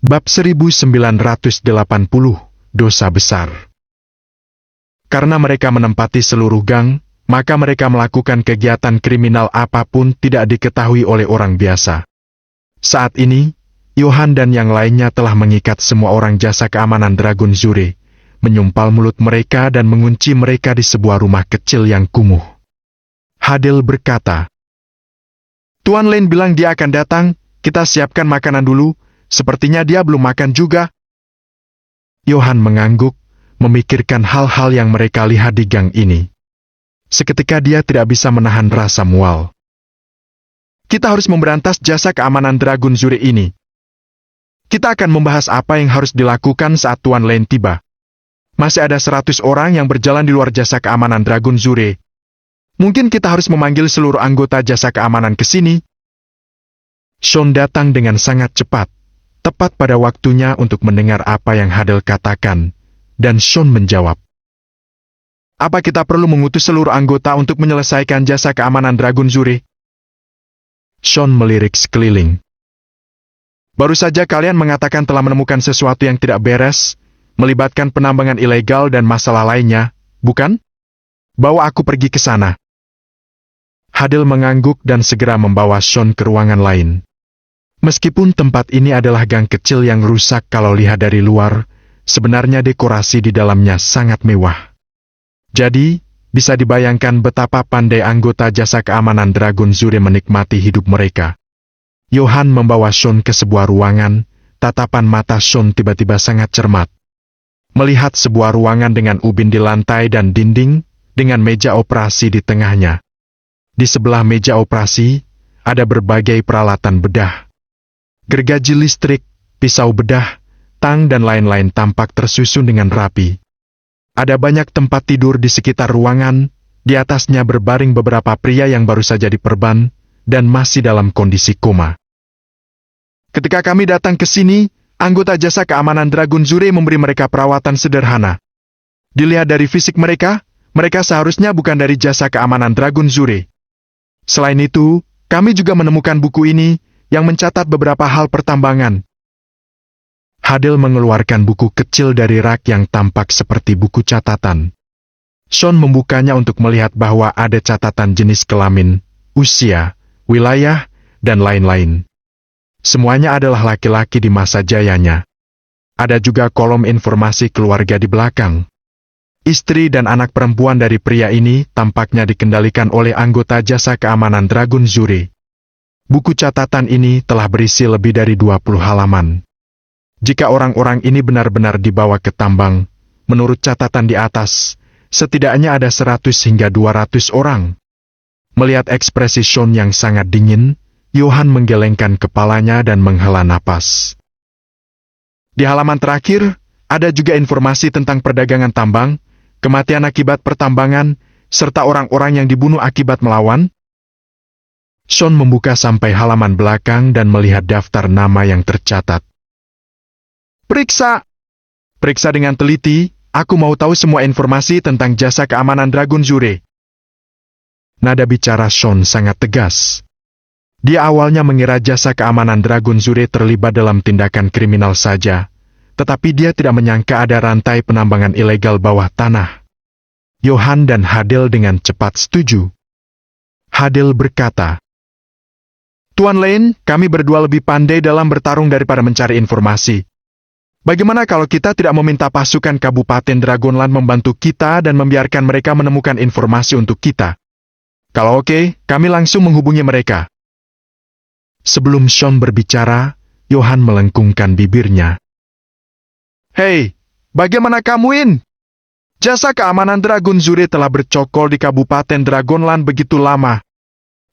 Bab 1980, Dosa Besar. Karena mereka menempati seluruh gang, maka mereka melakukan kegiatan kriminal apapun tidak diketahui oleh orang biasa. Saat ini, Johan dan yang lainnya telah mengikat semua orang jasa keamanan Dragon Zure, menyumpal mulut mereka dan mengunci mereka di sebuah rumah kecil yang kumuh. Hadil berkata, "Tuan Lane bilang dia akan datang, kita siapkan makanan dulu. Sepertinya dia belum makan juga." Johan mengangguk, memikirkan hal-hal yang mereka lihat di gang ini. Seketika dia tidak bisa menahan rasa mual. "Kita harus memberantas jasa keamanan Dragon Zure ini. Kita akan membahas apa yang harus dilakukan saat Tuan Lane tiba. Masih ada 100 orang yang berjalan di luar jasa keamanan Dragon Zure. Mungkin kita harus memanggil seluruh anggota jasa keamanan ke sini." Sean datang dengan sangat cepat, tepat pada waktunya untuk mendengar apa yang Hadil katakan, dan Sean menjawab, "Apa kita perlu mengutus seluruh anggota untuk menyelesaikan jasa keamanan Dragon Zure?" Sean melirik sekeliling. "Baru saja kalian mengatakan telah menemukan sesuatu yang tidak beres, melibatkan penambangan ilegal dan masalah lainnya, bukan? Bawa aku pergi ke sana." Hadil mengangguk dan segera membawa Sean ke ruangan lain. Meskipun tempat ini adalah gang kecil yang rusak kalau lihat dari luar, sebenarnya dekorasi di dalamnya sangat mewah. Jadi, bisa dibayangkan betapa pandai anggota jasa keamanan Dragon Zure menikmati hidup mereka. Johan membawa Sean ke sebuah ruangan, tatapan mata Sean tiba-tiba sangat cermat. Melihat sebuah ruangan dengan ubin di lantai dan dinding, dengan meja operasi di tengahnya. Di sebelah meja operasi, ada berbagai peralatan bedah. Gergaji listrik, pisau bedah, tang dan lain-lain tampak tersusun dengan rapi. Ada banyak tempat tidur di sekitar ruangan, di atasnya berbaring beberapa pria yang baru saja diperban, dan masih dalam kondisi koma. Ketika kami datang ke sini, anggota jasa keamanan Dragon Zure memberi mereka perawatan sederhana. Dilihat dari fisik mereka, mereka seharusnya bukan dari jasa keamanan Dragon Zure. Selain itu, kami juga menemukan buku ini, yang mencatat beberapa hal pertambangan." Hadil mengeluarkan buku kecil dari rak yang tampak seperti buku catatan. Sean membukanya untuk melihat bahwa ada catatan jenis kelamin, usia, wilayah, dan lain-lain. Semuanya adalah laki-laki di masa jayanya. Ada juga kolom informasi keluarga di belakang. Istri dan anak perempuan dari pria ini tampaknya dikendalikan oleh anggota jasa keamanan Dragon Zure. Buku catatan ini telah berisi lebih dari 20 halaman. Jika orang-orang ini benar-benar dibawa ke tambang, menurut catatan di atas, setidaknya ada 100 hingga 200 orang. Melihat ekspresi Sean yang sangat dingin, Johan menggelengkan kepalanya dan menghela napas. Di halaman terakhir, ada juga informasi tentang perdagangan tambang, kematian akibat pertambangan, serta orang-orang yang dibunuh akibat melawan. Sean membuka sampai halaman belakang dan melihat daftar nama yang tercatat. "Periksa! Periksa dengan teliti, aku mau tahu semua informasi tentang jasa keamanan Dragon Zure." Nada bicara Sean sangat tegas. Dia awalnya mengira jasa keamanan Dragon Zure terlibat dalam tindakan kriminal saja, tetapi dia tidak menyangka ada rantai penambangan ilegal bawah tanah. Johan dan Hadil dengan cepat setuju. Hadil berkata, "Tuan Lane, kami berdua lebih pandai dalam bertarung daripada mencari informasi. Bagaimana kalau kita tidak meminta pasukan Kabupaten Dragonland membantu kita dan membiarkan mereka menemukan informasi untuk kita? Kalau oke, kami langsung menghubungi mereka." Sebelum Sean berbicara, Johan melengkungkan bibirnya. "Hei, bagaimana kamu, In? Jasa keamanan Dragon Zure telah bercokol di Kabupaten Dragonland begitu lama.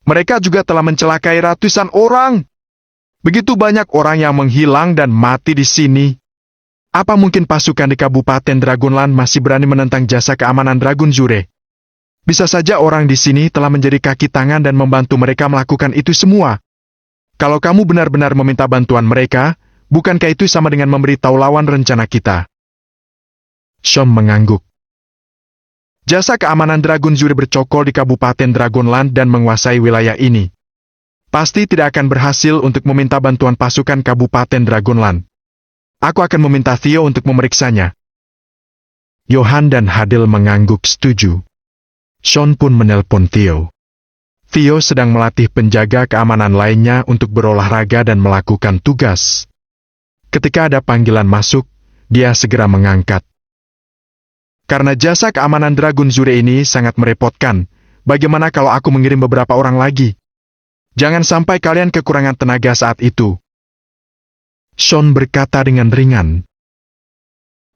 Mereka juga telah mencelakai ratusan orang. Begitu banyak orang yang menghilang dan mati di sini. Apa mungkin pasukan di Kabupaten Dragonland masih berani menentang jasa keamanan Dragon Zure? Bisa saja orang di sini telah menjadi kaki tangan dan membantu mereka melakukan itu semua. Kalau kamu benar-benar meminta bantuan mereka, bukankah itu sama dengan memberitahu lawan rencana kita?" Sean mengangguk. Jasa keamanan Dragon Zure bercokol di Kabupaten Dragonland dan menguasai wilayah ini. Pasti tidak akan berhasil untuk meminta bantuan pasukan Kabupaten Dragonland. Aku akan meminta Theo untuk memeriksanya. Johan dan Hadil mengangguk setuju. Sean pun menelpon Theo. Theo sedang melatih penjaga keamanan lainnya untuk berolahraga dan melakukan tugas. Ketika ada panggilan masuk, dia segera mengangkat. Karena jasa keamanan Dragon Zuri ini sangat merepotkan, bagaimana kalau aku mengirim beberapa orang lagi? Jangan sampai kalian kekurangan tenaga saat itu. Sean berkata dengan ringan.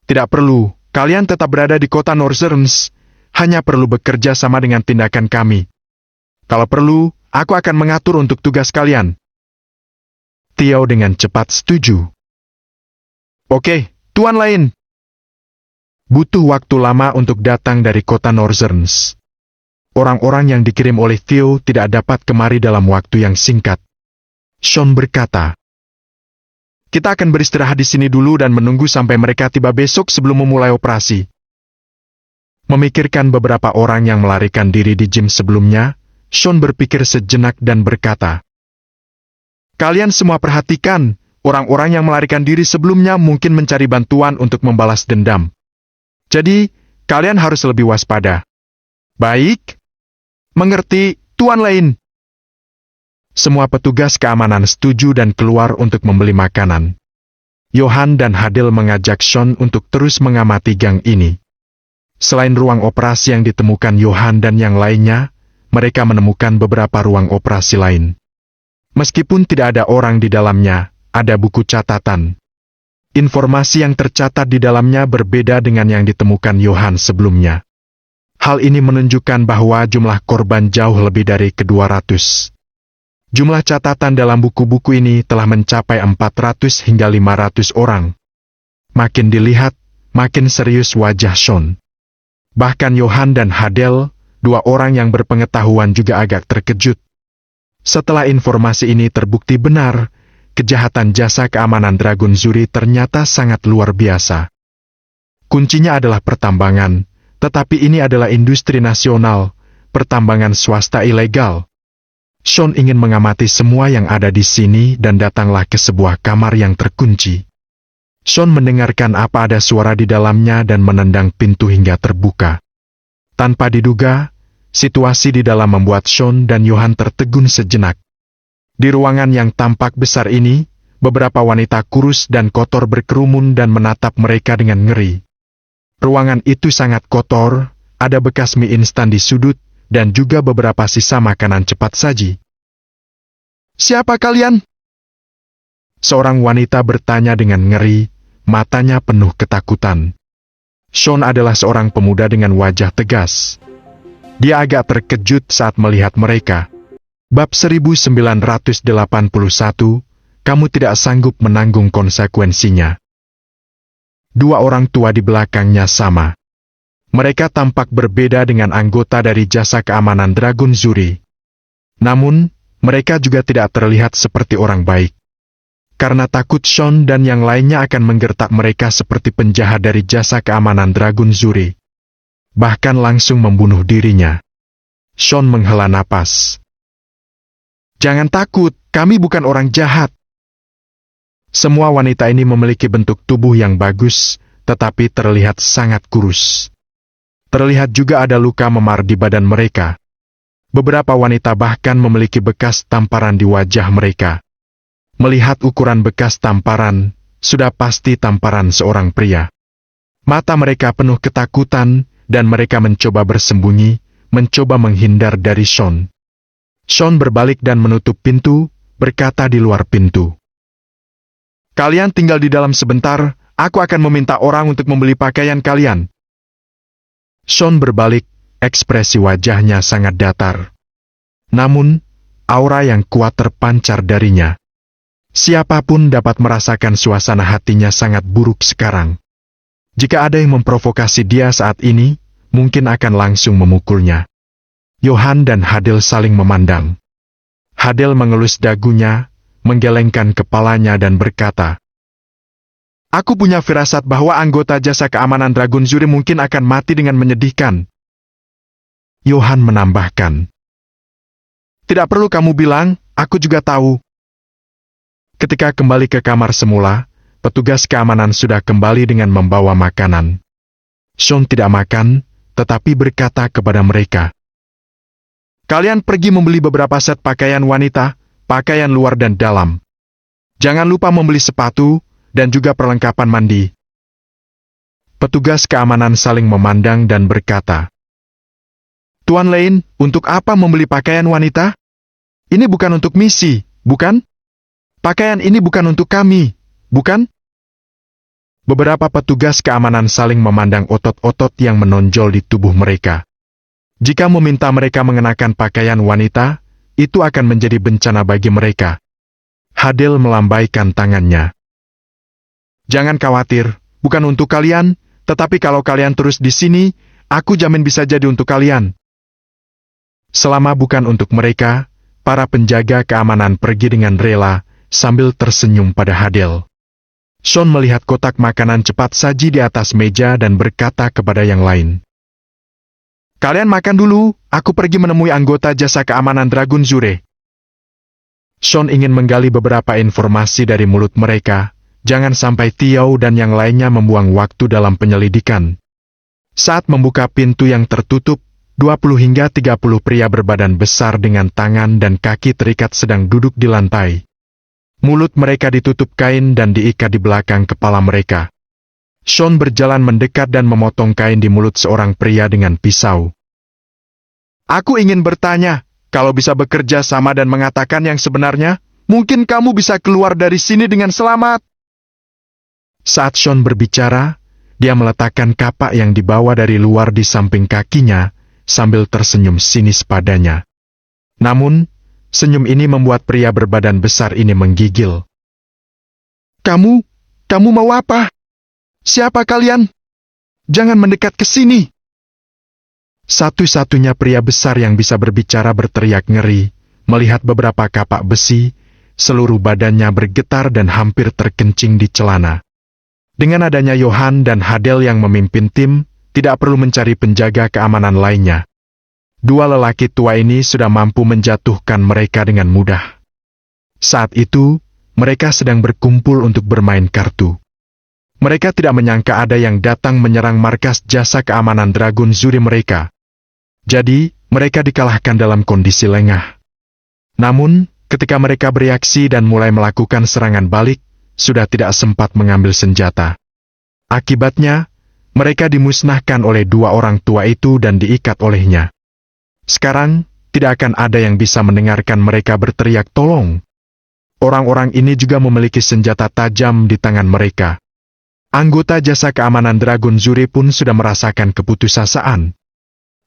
Tidak perlu. Kalian tetap berada di kota Northerns, hanya perlu bekerja sama dengan tindakan kami. Kalau perlu, aku akan mengatur untuk tugas kalian. Theo dengan cepat setuju. Oke, Tuan Lain. Butuh waktu lama untuk datang dari kota Northerns. Orang-orang yang dikirim oleh Theo tidak dapat kemari dalam waktu yang singkat. Sean berkata, kita akan beristirahat di sini dulu dan menunggu sampai mereka tiba besok sebelum memulai operasi. Memikirkan beberapa orang yang melarikan diri di gym sebelumnya, Sean berpikir sejenak dan berkata, kalian semua perhatikan, orang-orang yang melarikan diri sebelumnya mungkin mencari bantuan untuk membalas dendam. Jadi, kalian harus lebih waspada. Baik? Mengerti, Tuan Lain? Semua petugas keamanan setuju dan keluar untuk membeli makanan. Johan dan Hadil mengajak Sean untuk terus mengamati gang ini. Selain ruang operasi yang ditemukan Johan dan yang lainnya, mereka menemukan beberapa ruang operasi lain. Meskipun tidak ada orang di dalamnya, ada buku catatan. Informasi yang tercatat di dalamnya berbeda dengan yang ditemukan Johan sebelumnya. Hal ini menunjukkan bahwa jumlah korban jauh lebih dari ke-200. Jumlah catatan dalam buku-buku ini telah mencapai 400 hingga 500 orang. Makin dilihat, makin serius wajah Sean. Bahkan Johan dan Hadil, dua orang yang berpengetahuan juga agak terkejut. Setelah informasi ini terbukti benar, kejahatan jasa keamanan Dragon Zuri ternyata sangat luar biasa. Kuncinya adalah pertambangan, tetapi ini adalah industri nasional, pertambangan swasta ilegal. Sean ingin mengamati semua yang ada di sini dan datanglah ke sebuah kamar yang terkunci. Sean mendengarkan apa ada suara di dalamnya dan menendang pintu hingga terbuka. Tanpa diduga, situasi di dalam membuat Sean dan Johan tertegun sejenak. Di ruangan yang tampak besar ini, beberapa wanita kurus dan kotor berkerumun dan menatap mereka dengan ngeri. Ruangan itu sangat kotor, ada bekas mie instan di sudut, dan juga beberapa sisa makanan cepat saji. Siapa kalian? Seorang wanita bertanya dengan ngeri, matanya penuh ketakutan. Sean adalah seorang pemuda dengan wajah tegas. Dia agak terkejut saat melihat mereka. Bab 1981, kamu tidak sanggup menanggung konsekuensinya. Dua orang tua di belakangnya sama. Mereka tampak berbeda dengan anggota dari jasa keamanan Dragon Zuri. Namun, mereka juga tidak terlihat seperti orang baik. Karena takut Sean dan yang lainnya akan menggertak mereka seperti penjahat dari jasa keamanan Dragon Zuri. Bahkan langsung membunuh dirinya. Sean menghela napas. Jangan takut, kami bukan orang jahat. Semua wanita ini memiliki bentuk tubuh yang bagus, tetapi terlihat sangat kurus. Terlihat juga ada luka memar di badan mereka. Beberapa wanita bahkan memiliki bekas tamparan di wajah mereka. Melihat ukuran bekas tamparan, sudah pasti tamparan seorang pria. Mata mereka penuh ketakutan, dan mereka mencoba bersembunyi, mencoba menghindar dari Sean. Sean berbalik dan menutup pintu, berkata di luar pintu. Kalian tinggal di dalam sebentar, aku akan meminta orang untuk membeli pakaian kalian. Sean berbalik, ekspresi wajahnya sangat datar. Namun, aura yang kuat terpancar darinya. Siapapun dapat merasakan suasana hatinya sangat buruk sekarang. Jika ada yang memprovokasi dia saat ini, mungkin akan langsung memukulnya. Johan dan Hadil saling memandang. Hadil mengelus dagunya, menggelengkan kepalanya dan berkata, Aku punya firasat bahwa anggota jasa keamanan Dragon Zuri mungkin akan mati dengan menyedihkan. Johan menambahkan, Tidak perlu kamu bilang, aku juga tahu. Ketika kembali ke kamar semula, petugas keamanan sudah kembali dengan membawa makanan. Sean tidak makan, tetapi berkata kepada mereka, "Kalian pergi membeli beberapa set pakaian wanita, pakaian luar dan dalam. Jangan lupa membeli sepatu, dan juga perlengkapan mandi." Petugas keamanan saling memandang dan berkata, "Tuan Lane, untuk apa membeli pakaian wanita? Ini bukan untuk misi, bukan? Pakaian ini bukan untuk kami, bukan?" Beberapa petugas keamanan saling memandang otot-otot yang menonjol di tubuh mereka. Jika meminta mereka mengenakan pakaian wanita, itu akan menjadi bencana bagi mereka. Hadel melambaikan tangannya. "Jangan khawatir, bukan untuk kalian, tetapi kalau kalian terus di sini, aku jamin bisa jadi untuk kalian." Selama bukan untuk mereka, para penjaga keamanan pergi dengan rela, sambil tersenyum pada Hadel. Sean melihat kotak makanan cepat saji di atas meja dan berkata kepada yang lain, "Kalian makan dulu, aku pergi menemui anggota jasa keamanan Dragon Zure." Sean ingin menggali beberapa informasi dari mulut mereka, jangan sampai Tiao dan yang lainnya membuang waktu dalam penyelidikan. Saat membuka pintu yang tertutup, 20 hingga 30 pria berbadan besar dengan tangan dan kaki terikat sedang duduk di lantai. Mulut mereka ditutup kain dan diikat di belakang kepala mereka. Sean berjalan mendekat dan memotong kain di mulut seorang pria dengan pisau. "Aku ingin bertanya, kalau bisa bekerja sama dan mengatakan yang sebenarnya, mungkin kamu bisa keluar dari sini dengan selamat." Saat Sean berbicara, dia meletakkan kapak yang dibawa dari luar di samping kakinya, sambil tersenyum sinis padanya. Namun, senyum ini membuat pria berbadan besar ini menggigil. Kamu mau apa? Siapa kalian? Jangan mendekat ke sini." Satu-satunya pria besar yang bisa berbicara berteriak ngeri, melihat beberapa kapak besi, seluruh badannya bergetar dan hampir terkencing di celana. Dengan adanya Johan dan Hadel yang memimpin tim, tidak perlu mencari penjaga keamanan lainnya. Dua lelaki tua ini sudah mampu menjatuhkan mereka dengan mudah. Saat itu, mereka sedang berkumpul untuk bermain kartu. Mereka tidak menyangka ada yang datang menyerang markas jasa keamanan Dragon Zure mereka. Jadi, mereka dikalahkan dalam kondisi lengah. Namun, ketika mereka bereaksi dan mulai melakukan serangan balik, sudah tidak sempat mengambil senjata. Akibatnya, mereka dimusnahkan oleh dua orang tua itu dan diikat olehnya. Sekarang, tidak akan ada yang bisa mendengarkan mereka berteriak tolong. Orang-orang ini juga memiliki senjata tajam di tangan mereka. Anggota jasa keamanan Dragon Zure pun sudah merasakan keputusasaan.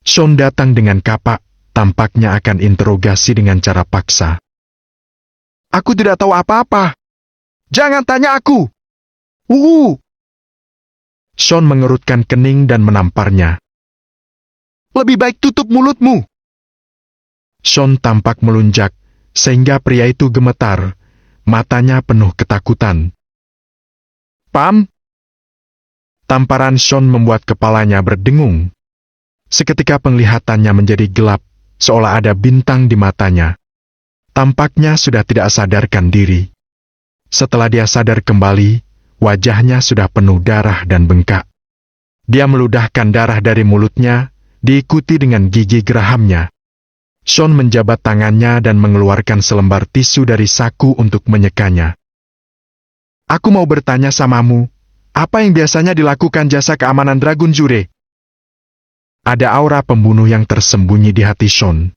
Sean datang dengan kapak, tampaknya akan interogasi dengan cara paksa. "Aku tidak tahu apa-apa. Jangan tanya aku. Sean mengerutkan kening dan menamparnya. "Lebih baik tutup mulutmu." Sean tampak melunjak, sehingga pria itu gemetar, matanya penuh ketakutan. "Pam!" Tamparan Sean membuat kepalanya berdengung. Seketika penglihatannya menjadi gelap, seolah ada bintang di matanya. Tampaknya sudah tidak sadarkan diri. Setelah dia sadar kembali, wajahnya sudah penuh darah dan bengkak. Dia meludahkan darah dari mulutnya, diikuti dengan gigi gerahamnya. Sean menjabat tangannya dan mengeluarkan selembar tisu dari saku untuk menyekanya. "Aku mau bertanya samamu, apa yang biasanya dilakukan jasa keamanan Dragon Zure?" Ada aura pembunuh yang tersembunyi di hati Sean.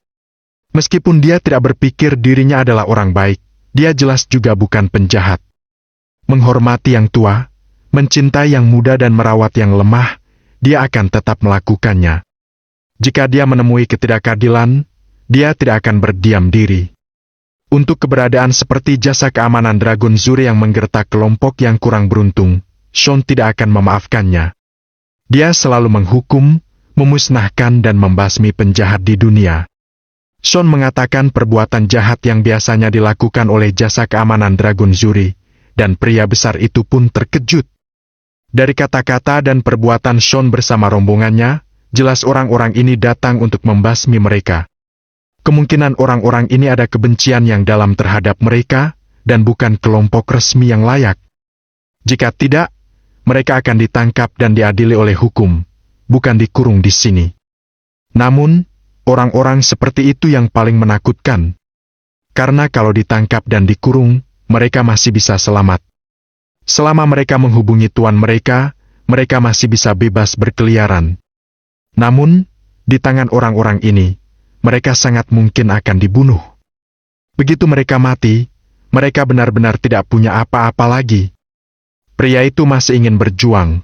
Meskipun dia tidak berpikir dirinya adalah orang baik, dia jelas juga bukan penjahat. Menghormati yang tua, mencintai yang muda dan merawat yang lemah, dia akan tetap melakukannya. Jika dia menemui ketidakadilan, dia tidak akan berdiam diri. Untuk keberadaan seperti jasa keamanan Dragon Zure yang menggertak kelompok yang kurang beruntung, Sean tidak akan memaafkannya. Dia selalu menghukum, memusnahkan dan membasmi penjahat di dunia. Sean mengatakan perbuatan jahat yang biasanya dilakukan oleh jasa keamanan Dragon Zure, dan pria besar itu pun terkejut. Dari kata-kata dan perbuatan Sean bersama rombongannya, jelas orang-orang ini datang untuk membasmi mereka. Kemungkinan orang-orang ini ada kebencian yang dalam terhadap mereka, dan bukan kelompok resmi yang layak. Jika tidak, mereka akan ditangkap dan diadili oleh hukum, bukan dikurung di sini. Namun, orang-orang seperti itu yang paling menakutkan. Karena kalau ditangkap dan dikurung, mereka masih bisa selamat. Selama mereka menghubungi tuan mereka masih bisa bebas berkeliaran. Namun, di tangan orang-orang ini, mereka sangat mungkin akan dibunuh. Begitu mereka mati, mereka benar-benar tidak punya apa-apa lagi. Pria itu masih ingin berjuang.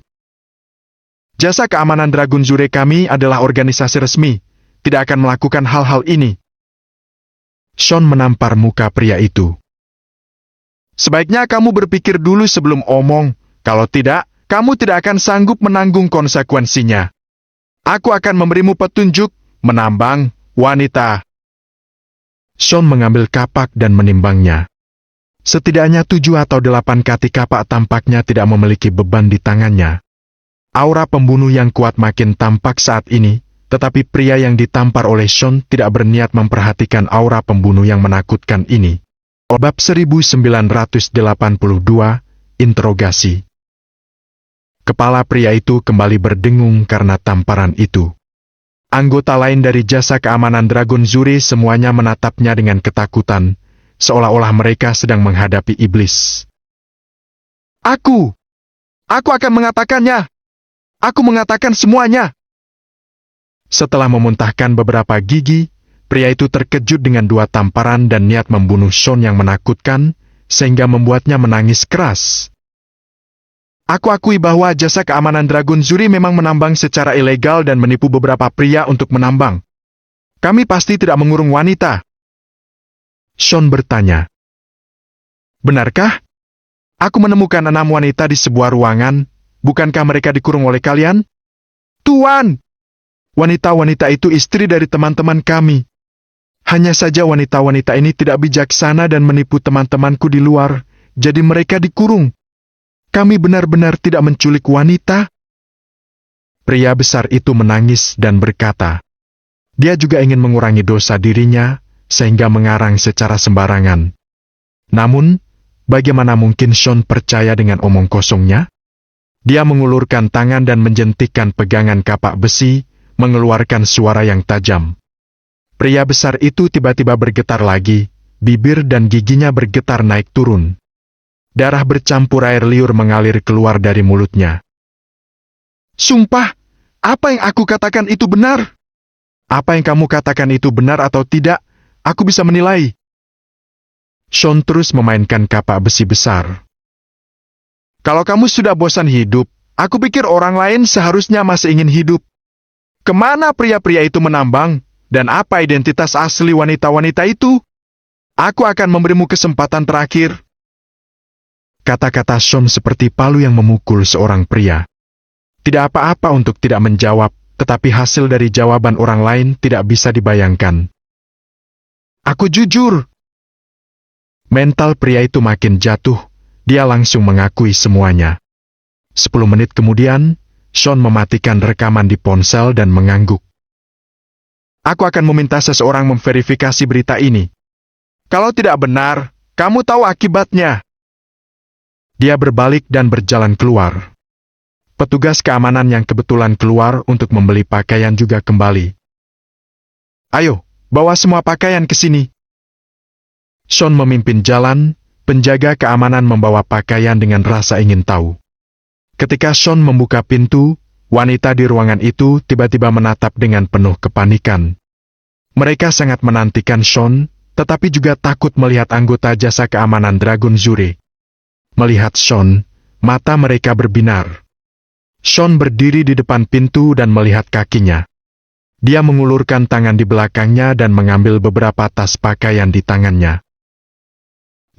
Jasa Keamanan Dragon Zure kami adalah organisasi resmi, tidak akan melakukan hal-hal ini. Sean menampar muka pria itu. Sebaiknya kamu berpikir dulu sebelum omong, kalau tidak, kamu tidak akan sanggup menanggung konsekuensinya. Aku akan memberimu petunjuk, menambang, wanita. Sean mengambil kapak dan menimbangnya. Setidaknya 7 atau 8 kati kapak tampaknya tidak memiliki beban di tangannya. Aura pembunuh yang kuat makin tampak saat ini, tetapi pria yang ditampar oleh Sean tidak berniat memperhatikan aura pembunuh yang menakutkan ini. Bab 1982, Interogasi. Kepala pria itu kembali berdengung karena tamparan itu. Anggota lain dari Jasa Keamanan Dragon Zure semuanya menatapnya dengan ketakutan, seolah-olah mereka sedang menghadapi iblis. Aku akan mengatakannya. Aku mengatakan semuanya. Setelah memuntahkan beberapa gigi, pria itu terkejut dengan 2 tamparan dan niat membunuh Sean yang menakutkan, sehingga membuatnya menangis keras. Aku akui bahwa Jasa Keamanan Dragon Zure memang menambang secara ilegal dan menipu beberapa pria untuk menambang. Kami pasti tidak mengurung wanita. Sean bertanya. Benarkah? Aku menemukan 6 wanita di sebuah ruangan. Bukankah mereka dikurung oleh kalian? Tuan! Wanita-wanita itu istri dari teman-teman kami. Hanya saja wanita-wanita ini tidak bijaksana dan menipu teman-temanku di luar, jadi mereka dikurung. Kami benar-benar tidak menculik wanita. Pria besar itu menangis dan berkata, dia juga ingin mengurangi dosa dirinya, sehingga mengarang secara sembarangan. Namun, bagaimana mungkin Sean percaya dengan omong kosongnya? Dia mengulurkan tangan dan menjentikkan pegangan kapak besi, mengeluarkan suara yang tajam. Pria besar itu tiba-tiba bergetar lagi, bibir dan giginya bergetar naik turun. Darah bercampur air liur mengalir keluar dari mulutnya. Sumpah, apa yang aku katakan itu benar? Apa yang kamu katakan itu benar atau tidak, aku bisa menilai. Sean terus memainkan kapak besi besar. Kalau kamu sudah bosan hidup, aku pikir orang lain seharusnya masih ingin hidup. Kemana pria-pria itu menambang, dan apa identitas asli wanita-wanita itu? Aku akan memberimu kesempatan terakhir. Kata-kata Sean seperti palu yang memukul seorang pria. Tidak apa-apa untuk tidak menjawab, tetapi hasil dari jawaban orang lain tidak bisa dibayangkan. Aku jujur. Mental pria itu makin jatuh, dia langsung mengakui semuanya. 10 menit kemudian, Sean mematikan rekaman di ponsel dan mengangguk. Aku akan meminta seseorang memverifikasi berita ini. Kalau tidak benar, kamu tahu akibatnya. Dia berbalik dan berjalan keluar. Petugas keamanan yang kebetulan keluar untuk membeli pakaian juga kembali. Ayo, bawa semua pakaian ke sini. Sean memimpin jalan, penjaga keamanan membawa pakaian dengan rasa ingin tahu. Ketika Sean membuka pintu, wanita di ruangan itu tiba-tiba menatap dengan penuh kepanikan. Mereka sangat menantikan Sean, tetapi juga takut melihat anggota Jasa Keamanan Dragon Zure. Melihat Sean, mata mereka berbinar. Sean berdiri di depan pintu dan melihat kakinya. Dia mengulurkan tangan di belakangnya dan mengambil beberapa tas pakaian di tangannya.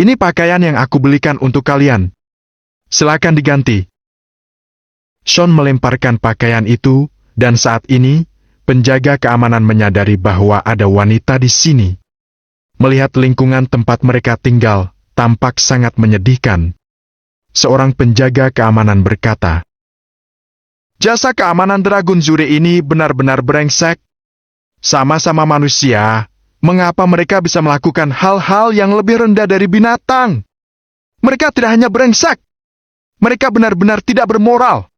Ini pakaian yang aku belikan untuk kalian. Silakan diganti. Sean melemparkan pakaian itu, dan saat ini, penjaga keamanan menyadari bahwa ada wanita di sini. Melihat lingkungan tempat mereka tinggal, tampak sangat menyedihkan. Seorang penjaga keamanan berkata, Jasa Keamanan Dragon Zure ini benar-benar brengsek. Sama-sama manusia, mengapa mereka bisa melakukan hal-hal yang lebih rendah dari binatang? Mereka tidak hanya brengsek, Mereka benar-benar tidak bermoral.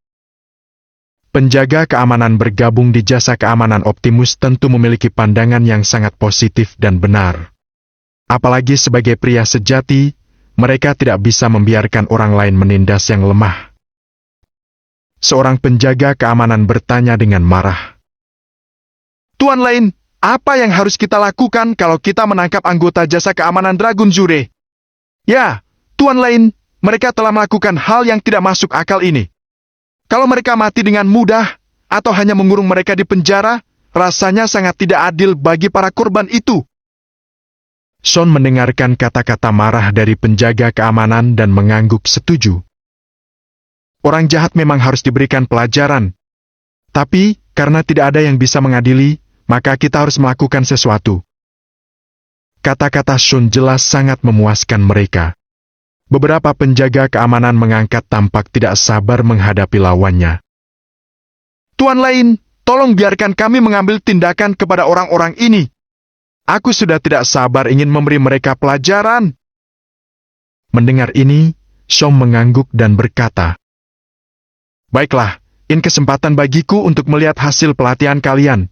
Penjaga keamanan bergabung di jasa keamanan Optimus tentu memiliki pandangan yang sangat positif dan benar. Apalagi sebagai pria sejati, mereka tidak bisa membiarkan orang lain menindas yang lemah. Seorang penjaga keamanan bertanya dengan marah. Tuan Lane, apa yang harus kita lakukan kalau kita menangkap anggota jasa keamanan Dragon Zure? Ya, Tuan Lane, mereka telah melakukan hal yang tidak masuk akal ini. Kalau mereka mati dengan mudah, atau hanya mengurung mereka di penjara, rasanya sangat tidak adil bagi para korban itu. Sean mendengarkan kata-kata marah dari penjaga keamanan dan mengangguk setuju. Orang jahat memang harus diberikan pelajaran. Tapi, karena tidak ada yang bisa mengadili, maka kita harus melakukan sesuatu. Kata-kata Sean jelas sangat memuaskan mereka. Beberapa penjaga keamanan mengangkat tampak tidak sabar menghadapi lawannya. Tuan Lane, tolong biarkan kami mengambil tindakan kepada orang-orang ini. Aku sudah tidak sabar ingin memberi mereka pelajaran. Mendengar ini, Sean mengangguk dan berkata, Baiklah, ini kesempatan bagiku untuk melihat hasil pelatihan kalian.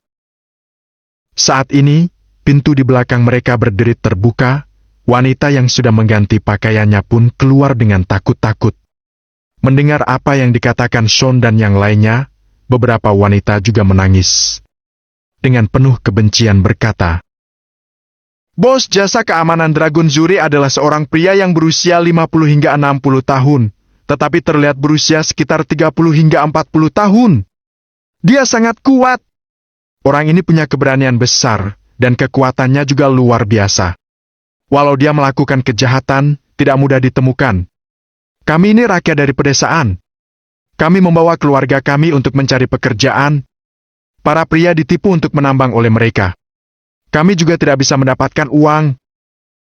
Saat ini, pintu di belakang mereka berdiri terbuka. Wanita yang sudah mengganti pakaiannya pun keluar dengan takut-takut. Mendengar apa yang dikatakan Sean dan yang lainnya, beberapa wanita juga menangis. Dengan penuh kebencian berkata, Bos jasa keamanan Dragon Zure adalah seorang pria yang berusia 50 hingga 60 tahun, tetapi terlihat berusia sekitar 30 hingga 40 tahun. Dia sangat kuat. Orang ini punya keberanian besar, dan kekuatannya juga luar biasa. Walau dia melakukan kejahatan, tidak mudah ditemukan. Kami ini rakyat dari pedesaan. Kami membawa keluarga kami untuk mencari pekerjaan. Para pria ditipu untuk menambang oleh mereka. Kami juga tidak bisa mendapatkan uang.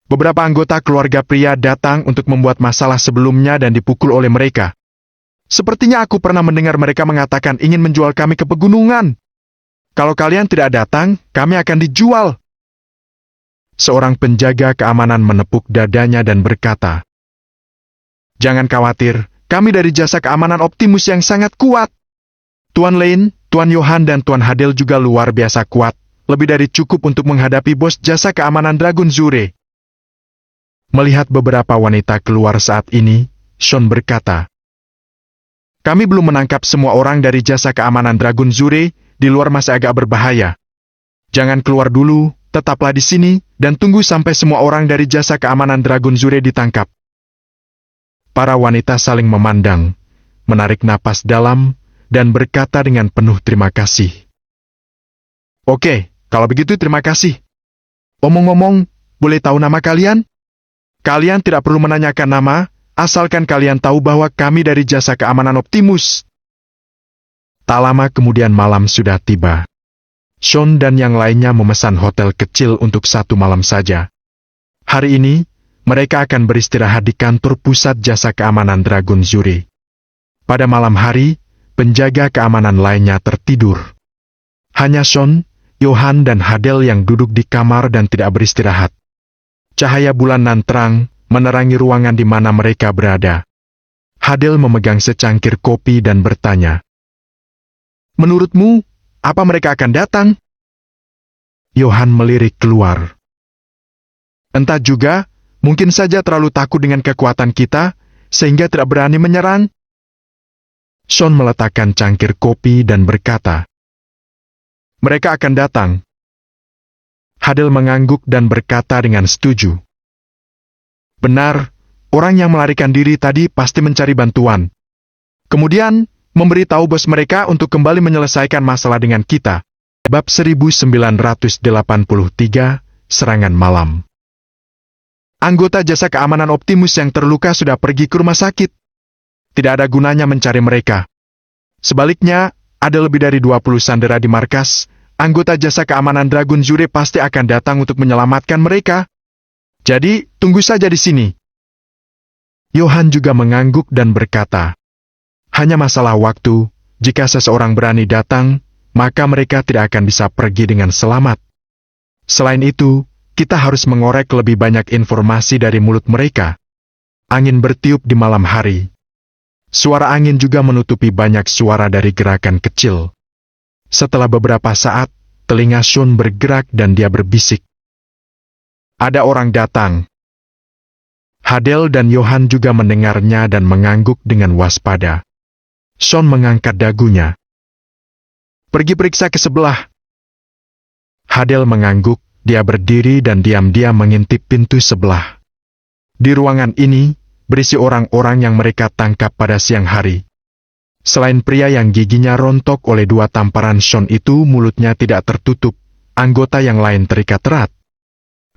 Beberapa anggota keluarga pria datang untuk membuat masalah sebelumnya dan dipukul oleh mereka. Sepertinya aku pernah mendengar mereka mengatakan ingin menjual kami ke pegunungan. Kalau kalian tidak datang, kami akan dijual. Seorang penjaga keamanan menepuk dadanya dan berkata, Jangan khawatir, kami dari jasa keamanan Optimus yang sangat kuat. Tuan Lane, Tuan Johan dan Tuan Hadel juga luar biasa kuat, lebih dari cukup untuk menghadapi bos jasa keamanan Dragon Zure. Melihat beberapa wanita keluar saat ini, Sean berkata, Kami belum menangkap semua orang dari jasa keamanan Dragon Zure, di luar masih agak berbahaya. Jangan keluar dulu. Tetaplah di sini, dan tunggu sampai semua orang dari jasa keamanan Dragon Zure ditangkap. Para wanita saling memandang, menarik napas dalam, dan berkata dengan penuh terima kasih. Oke, kalau begitu terima kasih. Omong-omong, boleh tahu nama kalian? Kalian tidak perlu menanyakan nama, asalkan kalian tahu bahwa kami dari jasa keamanan Optimus. Tak lama kemudian malam sudah tiba. Sean dan yang lainnya memesan hotel kecil untuk satu malam saja. Hari ini, mereka akan beristirahat di kantor pusat jasa keamanan Dragon Zure. Pada malam hari, penjaga keamanan lainnya tertidur. Hanya Sean, Johan dan Hadel yang duduk di kamar dan tidak beristirahat. Cahaya bulan nan terang menerangi ruangan di mana mereka berada. Hadel memegang secangkir kopi dan bertanya, Menurutmu, apa mereka akan datang? Johan melirik keluar. Entah juga, mungkin saja terlalu takut dengan kekuatan kita, sehingga tidak berani menyerang. Sean meletakkan cangkir kopi dan berkata, Mereka akan datang. Hadel mengangguk dan berkata dengan setuju. Benar, orang yang melarikan diri tadi pasti mencari bantuan. Kemudian, memberitahu bos mereka untuk kembali menyelesaikan masalah dengan kita. Bab 1983, Serangan Malam. Anggota jasa keamanan Optimus yang terluka sudah pergi ke rumah sakit. Tidak ada gunanya mencari mereka. Sebaliknya, ada lebih dari 20 sandera di markas. Anggota jasa keamanan Dragon Zure pasti akan datang untuk menyelamatkan mereka. Jadi, tunggu saja di sini. Johan juga mengangguk dan berkata, Hanya masalah waktu, jika seseorang berani datang, maka mereka tidak akan bisa pergi dengan selamat. Selain itu, kita harus mengorek lebih banyak informasi dari mulut mereka. Angin bertiup di malam hari. Suara angin juga menutupi banyak suara dari gerakan kecil. Setelah beberapa saat, telinga Sean bergerak dan dia berbisik. Ada orang datang. Hadel dan Johan juga mendengarnya dan mengangguk dengan waspada. Sean mengangkat dagunya. Pergi periksa ke sebelah. Hadel mengangguk, dia berdiri dan diam-diam mengintip pintu sebelah. Di ruangan ini, berisi orang-orang yang mereka tangkap pada siang hari. Selain pria yang giginya rontok oleh 2 tamparan Sean itu mulutnya tidak tertutup, anggota yang lain terikat erat.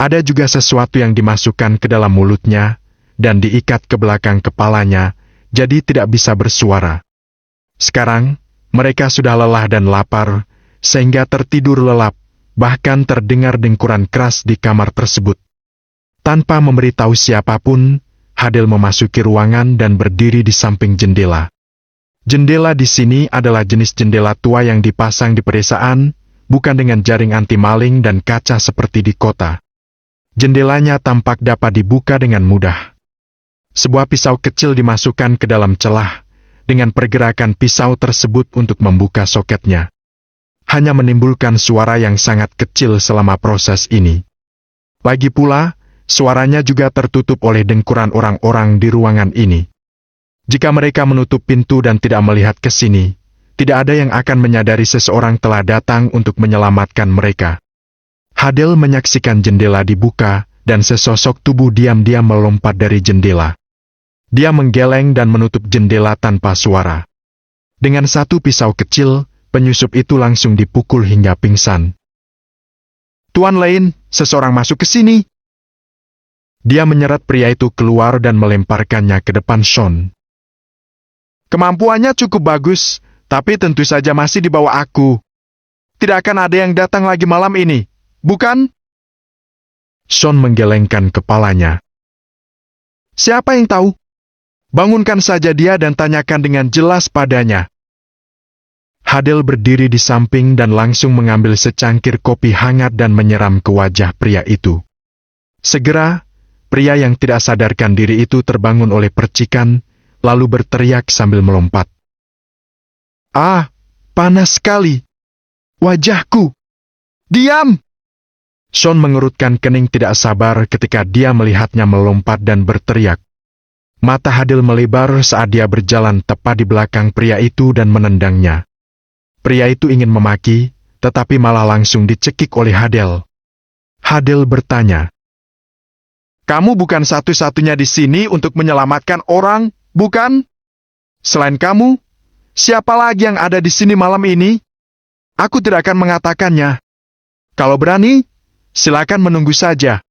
Ada juga sesuatu yang dimasukkan ke dalam mulutnya, dan diikat ke belakang kepalanya, jadi tidak bisa bersuara. Sekarang, mereka sudah lelah dan lapar, sehingga tertidur lelap, bahkan terdengar dengkuran keras di kamar tersebut. Tanpa memberitahu siapapun, Hadel memasuki ruangan dan berdiri di samping jendela. Jendela di sini adalah jenis jendela tua yang dipasang di pedesaan, bukan dengan jaring anti-maling dan kaca seperti di kota. Jendelanya tampak dapat dibuka dengan mudah. Sebuah pisau kecil dimasukkan ke dalam celah, dengan pergerakan pisau tersebut untuk membuka soketnya. Hanya menimbulkan suara yang sangat kecil selama proses ini. Lagi pula, suaranya juga tertutup oleh dengkuran orang-orang di ruangan ini. Jika mereka menutup pintu dan tidak melihat ke sini, tidak ada yang akan menyadari seseorang telah datang untuk menyelamatkan mereka. Hadel menyaksikan jendela dibuka, dan sesosok tubuh diam-diam melompat dari jendela. Dia menggeleng dan menutup jendela tanpa suara. Dengan satu pisau kecil, penyusup itu langsung dipukul hingga pingsan. "Tuan Lane, seseorang masuk ke sini." Dia menyeret pria itu keluar dan melemparkannya ke depan Sean. "Kemampuannya cukup bagus, tapi tentu saja masih di bawah aku. Tidak akan ada yang datang lagi malam ini, bukan?" Sean menggelengkan kepalanya. "Siapa yang tahu? Bangunkan saja dia dan tanyakan dengan jelas padanya." Hadel berdiri di samping dan langsung mengambil secangkir kopi hangat dan menyeram ke wajah pria itu. Segera, pria yang tidak sadarkan diri itu terbangun oleh percikan, lalu berteriak sambil melompat. "Ah, panas sekali! Wajahku! Diam!" Sean mengerutkan kening tidak sabar ketika dia melihatnya melompat dan berteriak. Mata Hadel melebar saat dia berjalan tepat di belakang pria itu dan menendangnya. Pria itu ingin memaki, tetapi malah langsung dicekik oleh Hadel. Hadel bertanya, "Kamu bukan satu-satunya di sini untuk menyelamatkan orang, bukan? Selain kamu, siapa lagi yang ada di sini malam ini? Aku tidak akan mengatakannya. Kalau berani, silakan menunggu saja.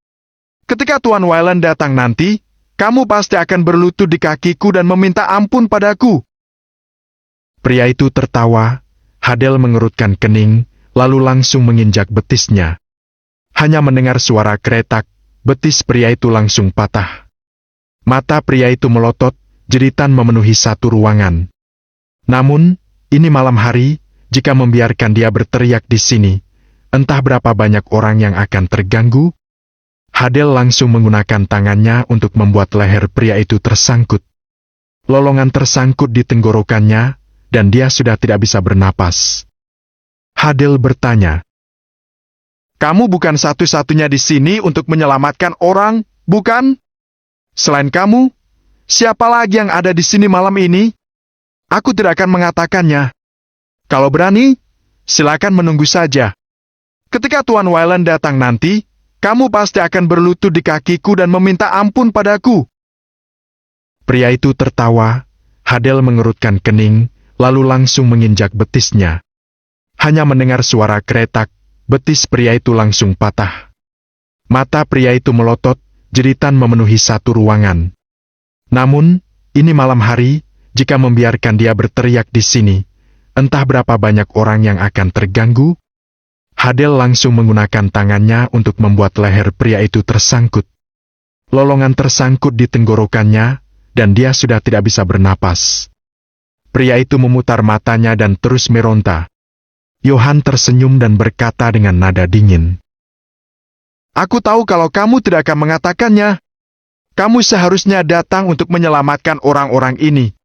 Ketika Tuan Wayland datang nanti, kamu pasti akan berlutut di kakiku dan meminta ampun padaku." Pria itu tertawa. Hadel mengerutkan kening, lalu langsung menginjak betisnya. Hanya mendengar suara kretak, betis pria itu langsung patah. Mata pria itu melotot, jeritan memenuhi satu ruangan. Namun, ini malam hari, jika membiarkan dia berteriak di sini, entah berapa banyak orang yang akan terganggu. Hadel langsung menggunakan tangannya untuk membuat leher pria itu tersangkut. Lolongan tersangkut di tenggorokannya, dan dia sudah tidak bisa bernapas. Hadel bertanya, "Kamu bukan satu-satunya di sini untuk menyelamatkan orang, bukan? Selain kamu, siapa lagi yang ada di sini malam ini? Aku tidak akan mengatakannya. Kalau berani, silakan menunggu saja. Ketika Tuan Wayland datang nanti, kamu pasti akan berlutut di kakiku dan meminta ampun padaku." Pria itu tertawa. Hadel mengerutkan kening, lalu langsung menginjak betisnya. Hanya mendengar suara kretak, betis pria itu langsung patah. Mata pria itu melotot, jeritan memenuhi satu ruangan. Namun, ini malam hari, jika membiarkan dia berteriak di sini, entah berapa banyak orang yang akan terganggu. Hadel langsung menggunakan tangannya untuk membuat leher pria itu tersangkut. Lolongan tersangkut di tenggorokannya, dan dia sudah tidak bisa bernapas. Pria itu memutar matanya dan terus meronta. Johan tersenyum dan berkata dengan nada dingin, "Aku tahu kalau kamu tidak akan mengatakannya. Kamu seharusnya datang untuk menyelamatkan orang-orang ini.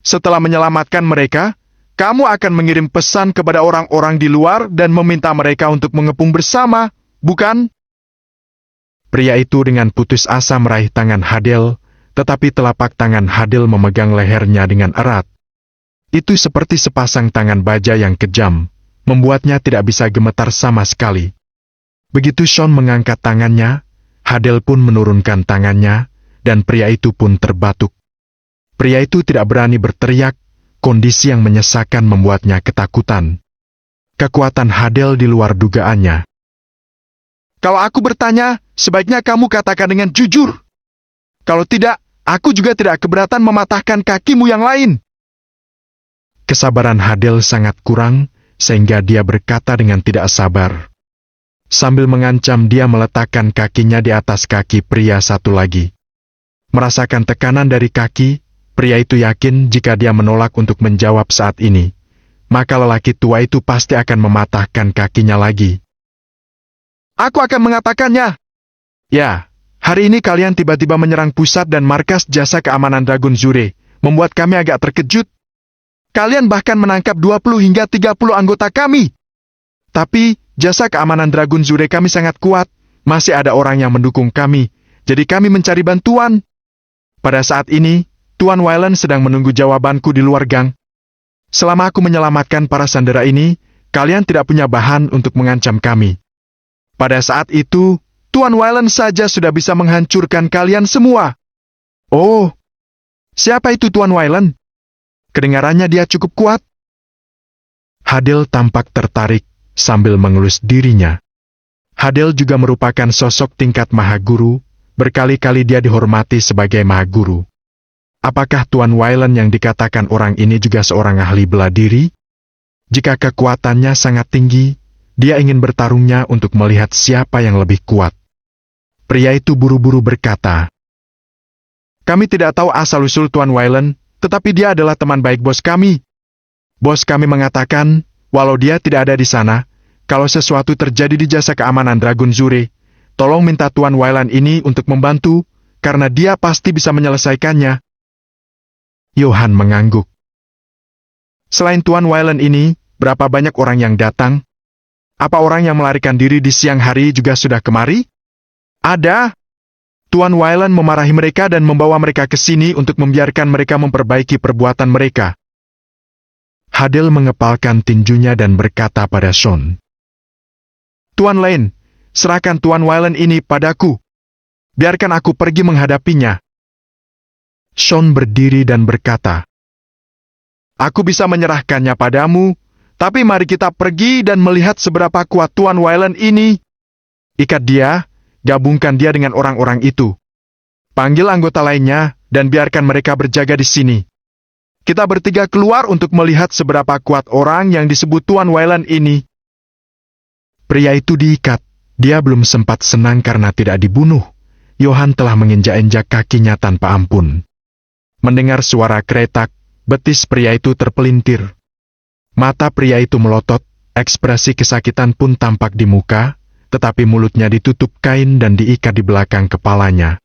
Setelah menyelamatkan mereka, kamu akan mengirim pesan kepada orang-orang di luar dan meminta mereka untuk mengepung bersama, bukan? Pria itu dengan putus asa meraih tangan Hadel, tetapi telapak tangan Hadel memegang lehernya dengan erat. Itu seperti sepasang tangan baja yang kejam, membuatnya tidak bisa gemetar sama sekali. Begitu Sean mengangkat tangannya, Hadel pun menurunkan tangannya, dan pria itu pun terbatuk. Pria itu tidak berani berteriak, kondisi yang menyesakan membuatnya ketakutan. Kekuatan Hadel di luar dugaannya. Kalau aku bertanya, sebaiknya kamu katakan dengan jujur. Kalau tidak, aku juga tidak keberatan mematahkan kakimu yang lain. Kesabaran Hadel sangat kurang, sehingga dia berkata dengan tidak sabar. Sambil mengancam dia meletakkan kakinya di atas kaki pria satu lagi. Merasakan tekanan dari kaki, pria itu yakin jika dia menolak untuk menjawab saat ini, maka lelaki tua itu pasti akan mematahkan kakinya lagi. Aku akan mengatakannya. Ya, hari ini kalian tiba-tiba menyerang pusat dan markas jasa keamanan Dragon Zure, membuat kami agak terkejut. Kalian bahkan menangkap 20 hingga 30 anggota kami. Tapi, jasa keamanan Dragon Zure kami sangat kuat, masih ada orang yang mendukung kami, jadi kami mencari bantuan. Pada saat ini, Tuan Wailan sedang menunggu jawabanku di luar gang. Selama aku menyelamatkan para sandera ini, kalian tidak punya bahan untuk mengancam kami. Pada saat itu, Tuan Wailan saja sudah bisa menghancurkan kalian semua. Oh, siapa itu Tuan Wailan? Kedengarannya dia cukup kuat. Hadel tampak tertarik sambil mengelus dirinya. Hadel juga merupakan sosok tingkat Mahaguru, berkali-kali dia dihormati sebagai Mahaguru. Apakah Tuan Wailan yang dikatakan orang ini juga seorang ahli bela diri? Jika kekuatannya sangat tinggi, dia ingin bertarungnya untuk melihat siapa yang lebih kuat. Pria itu buru-buru berkata, "Kami tidak tahu asal-usul Tuan Wailan, tetapi dia adalah teman baik bos kami. Bos kami mengatakan, walau dia tidak ada di sana, kalau sesuatu terjadi di jasa keamanan Dragon Zure, tolong minta Tuan Wailan ini untuk membantu, karena dia pasti bisa menyelesaikannya." Johan mengangguk. Selain Tuan Wailan ini, berapa banyak orang yang datang? Apa orang yang melarikan diri di siang hari juga sudah kemari? Ada. Tuan Wailan memarahi mereka dan membawa mereka ke sini untuk membiarkan mereka memperbaiki perbuatan mereka. Hadel mengepalkan tinjunya dan berkata pada Sean, "Tuan Lane, serahkan Tuan Wailan ini padaku. Biarkan aku pergi menghadapinya." Sean berdiri dan berkata, "Aku bisa menyerahkannya padamu, tapi mari kita pergi dan melihat seberapa kuat Tuan Wailan ini. Ikat dia, gabungkan dia dengan orang-orang itu. Panggil anggota lainnya, dan biarkan mereka berjaga di sini. Kita bertiga keluar untuk melihat seberapa kuat orang yang disebut Tuan Wailan ini." Pria itu diikat. Dia belum sempat senang karena tidak dibunuh. Johan telah menginjak-injak kakinya tanpa ampun. Mendengar suara kretak, betis pria itu terpelintir. Mata pria itu melotot, ekspresi kesakitan pun tampak di muka, tetapi mulutnya ditutup kain dan diikat di belakang kepalanya.